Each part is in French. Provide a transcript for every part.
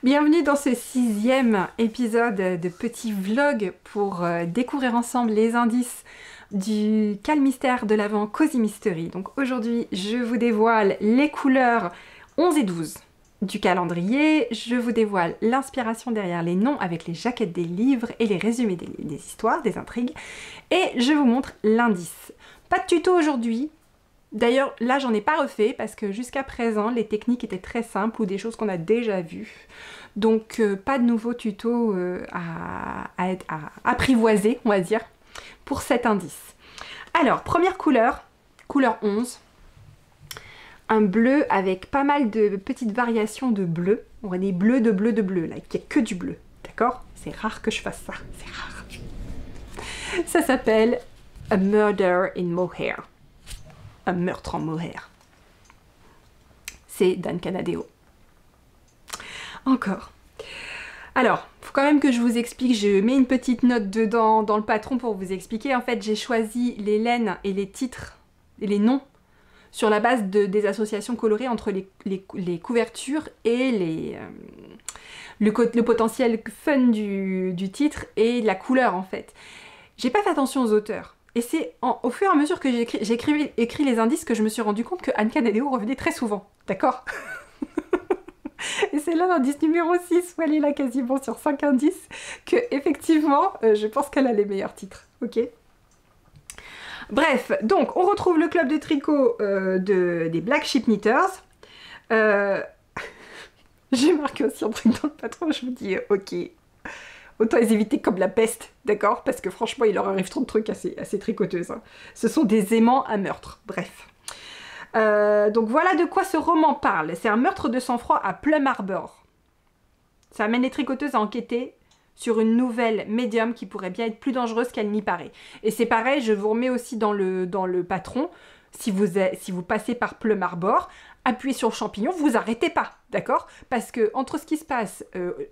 Bienvenue dans ce 6e épisode de petit vlog pour découvrir ensemble les indices du Calmystère de l'Avent Cozy Mystery. Donc aujourd'hui, je vous dévoile les couleurs 11 et 12 du calendrier, je vous dévoile l'inspiration derrière les noms avec les jaquettes des livres et les résumés des histoires, des intrigues, et je vous montre l'indice. Pas de tuto aujourd'hui. D'ailleurs, là, j'en ai pas refait parce que jusqu'à présent, les techniques étaient très simples ou des choses qu'on a déjà vues. Donc, pas de nouveau tuto à apprivoiser, on va dire, pour cet indice. Alors, première couleur, couleur 11. Un bleu avec pas mal de petites variations de bleu. On a des bleus de bleu de bleu, là, il n'y a que du bleu, d'accord? C'est rare que je fasse ça, c'est rare. Ça s'appelle A Murder in Mohair. Un meurtre en mohair. C'est Dan Canadeo. Encore. Alors, il faut quand même que je vous explique, je mets une petite note dedans dans le patron pour vous expliquer. En fait, j'ai choisi les laines et les titres et les noms sur la base des associations colorées entre les couvertures et le potentiel fun du titre et la couleur en fait. J'ai pas fait attention aux auteurs. Et c'est au fur et à mesure que j'ai écrit les indices que je me suis rendu compte que Anne Canadeo revenait très souvent, d'accord? Et c'est là l'indice numéro 6, où elle est là quasiment sur 5 indices, que effectivement, je pense qu'elle a les meilleurs titres, ok? Bref, donc on retrouve le club de tricot des Black Sheep Knitters. J'ai marqué aussi un truc dans le patron, je vous dis, ok. Autant les éviter comme la peste, d'accord? Parce que franchement, il leur arrive trop de trucs assez tricoteuses. Hein. Ce sont des aimants à meurtre, bref. Donc voilà de quoi ce roman parle. C'est un meurtre de sang-froid à Plum Harbor. Ça amène les tricoteuses à enquêter sur une nouvelle médium qui pourrait bien être plus dangereuse qu'elle n'y paraît. Et c'est pareil, je vous remets aussi dans le patron, si vous passez par Plum Harbor, appuyez sur le champignon, vous arrêtez pas, d'accord? Parce que entre ce qui se passe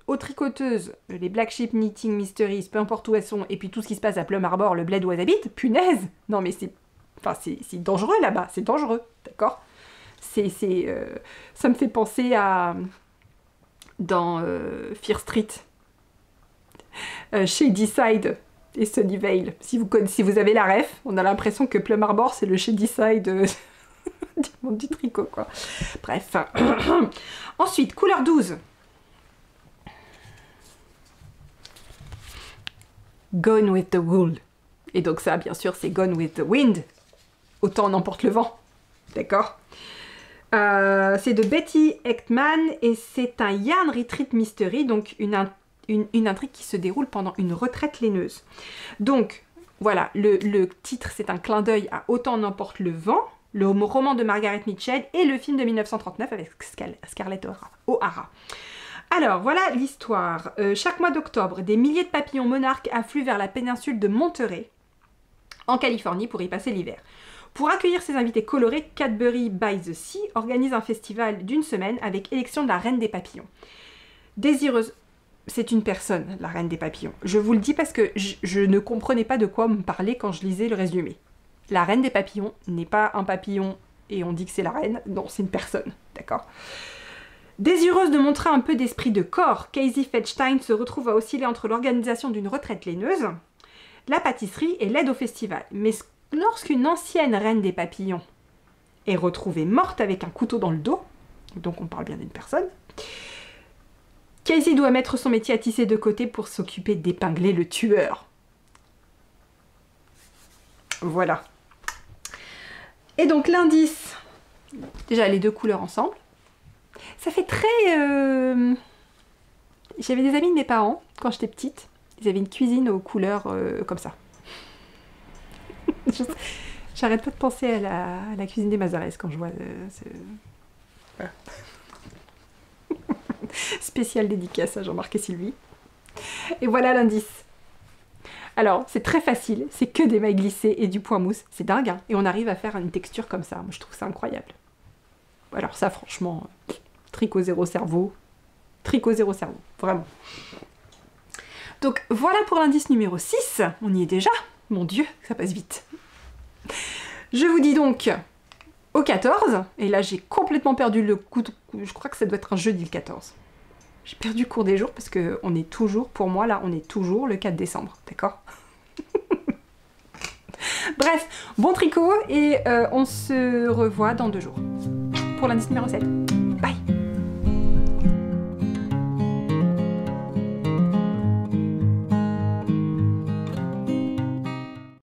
aux tricoteuses, les Black Sheep Knitting Mysteries, peu importe où elles sont, et puis tout ce qui se passe à Plum Harbor, le bled où elles habitent, punaise! Non mais c'est dangereux là-bas, c'est dangereux, d'accord? Ça me fait penser à dans Fear Street, Shadyside et Sunnyvale. Si vous avez la ref, on a l'impression que Plum Harbor c'est le Shadyside du monde du tricot, quoi. Bref. Ensuite, couleur 12. Gone with the wool. Et donc ça, bien sûr, c'est Gone with the wind. Autant n'emporte le vent. D'accord? C'est de Betty Echtman et c'est un Yarn Retreat Mystery, donc une intrigue qui se déroule pendant une retraite laineuse. Donc, voilà, le titre, c'est un clin d'œil à Autant n'emporte le vent, le roman de Margaret Mitchell et le film de 1939 avec Scarlett O'Hara. Alors, voilà l'histoire. Chaque mois d'octobre, des milliers de papillons monarques affluent vers la péninsule de Monterey, en Californie, pour y passer l'hiver. Pour accueillir ces invités colorés, Cadbury by the Sea organise un festival d'une semaine avec élection de la reine des papillons. Désireuse... C'est une personne, la reine des papillons. Je vous le dis parce que je ne comprenais pas de quoi me parler quand je lisais le résumé. La reine des papillons n'est pas un papillon et on dit que c'est la reine. Non, c'est une personne, d'accord? Désireuse de montrer un peu d'esprit de corps, Casey Fetchstein se retrouve à osciller entre l'organisation d'une retraite laineuse, la pâtisserie et l'aide au festival. Mais lorsqu'une ancienne reine des papillons est retrouvée morte avec un couteau dans le dos, donc on parle bien d'une personne, Casey doit mettre son métier à tisser de côté pour s'occuper d'épingler le tueur. Voilà. Et donc l'indice, déjà les deux couleurs ensemble, ça fait très... J'avais des amis de mes parents, quand j'étais petite, ils avaient une cuisine aux couleurs comme ça. J'arrête pas de penser à la cuisine des Mazarès quand je vois... Voilà. Spécial dédicace à Jean-Marc et Sylvie. Et voilà l'indice. Alors, c'est très facile, c'est que des mailles glissées et du point mousse. C'est dingue, hein? Et on arrive à faire une texture comme ça. Moi, je trouve ça incroyable. Alors ça, franchement, tricot zéro cerveau. Tricot zéro cerveau, vraiment. Donc, voilà pour l'indice numéro 6. On y est déjà. Mon Dieu, ça passe vite. Je vous dis donc au 14. Et là, j'ai complètement perdu le coup. Je crois que ça doit être un jeudi le 14. J'ai perdu cours des jours parce que on est toujours, pour moi là, on est toujours le 4 décembre, d'accord? Bref, bon tricot et on se revoit dans 2 jours pour l'indice numéro 7.